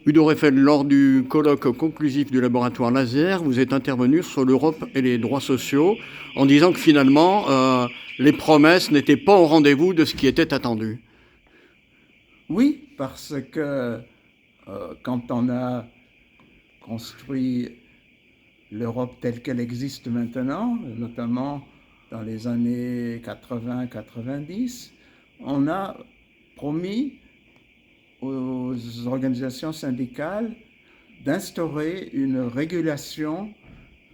Udo Reffel, lors du colloque conclusif du laboratoire Laser, vous êtes intervenu sur l'Europe et les droits sociaux en disant que finalement, les promesses n'étaient pas au rendez-vous de ce qui était attendu. Oui, parce que quand on a construit l'Europe telle qu'elle existe maintenant, notamment dans les années 80-90, on a promis aux organisations syndicales d'instaurer une régulation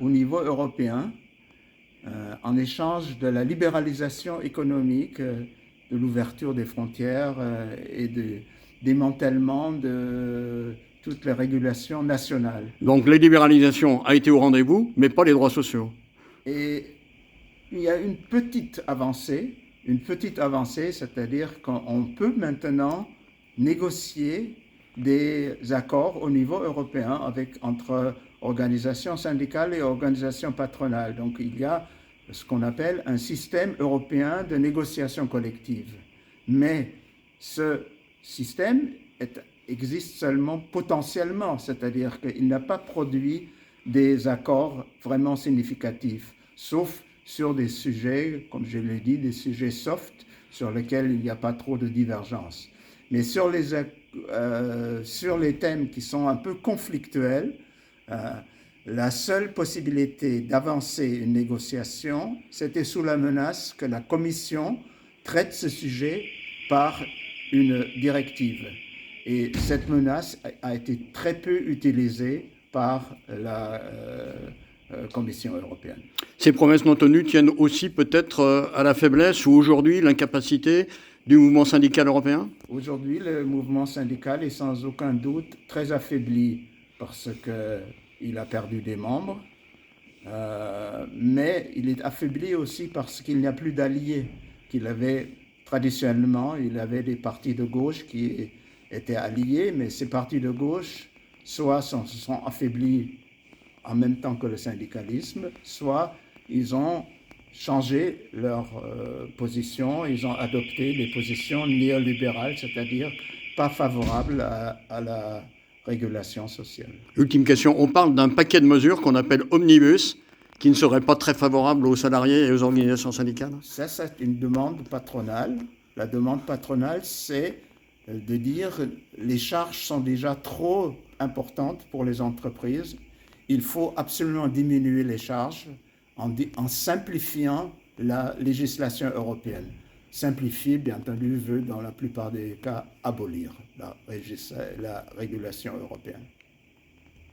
au niveau européen en échange de la libéralisation économique, de l'ouverture des frontières et du démantèlement de toutes les régulations nationales. Donc la libéralisation a été au rendez-vous, mais pas les droits sociaux. Et il y a une petite avancée, c'est-à-dire qu'on peut maintenant négocier des accords au niveau européen entre organisations syndicales et organisations patronales. Donc il y a ce qu'on appelle un système européen de négociation collective. Mais ce système existe seulement potentiellement, c'est-à-dire qu'il n'a pas produit des accords vraiment significatifs, sauf sur des sujets, comme je l'ai dit, des sujets soft, sur lesquels il n'y a pas trop de divergence. Mais sur les thèmes qui sont un peu conflictuels, la seule possibilité d'avancer une négociation, c'était sous la menace que la Commission traite ce sujet par une directive. Et cette menace a été très peu utilisée par la Commission européenne. Ces promesses non tenues tiennent aussi peut-être à la faiblesse ou aujourd'hui l'incapacité du mouvement syndical européen? Aujourd'hui, le mouvement syndical est sans aucun doute très affaibli parce qu'il a perdu des membres, mais il est affaibli aussi parce qu'il n'y a plus d'alliés qu'il avait traditionnellement. Il avait des partis de gauche qui étaient alliés, mais ces partis de gauche soit se sont affaiblis en même temps que le syndicalisme, soit ils ont changé leur position, ils ont adopté des positions néolibérales, c'est-à-dire pas favorables à la régulation sociale. Ultime question, on parle d'un paquet de mesures qu'on appelle omnibus, qui ne serait pas très favorable aux salariés et aux organisations syndicales? Ça, c'est une demande patronale. La demande patronale, c'est de dire les charges sont déjà trop importantes pour les entreprises. Il faut absolument diminuer les charges en simplifiant la législation européenne. Simplifier, bien entendu, veut dans la plupart des cas abolir la régulation européenne.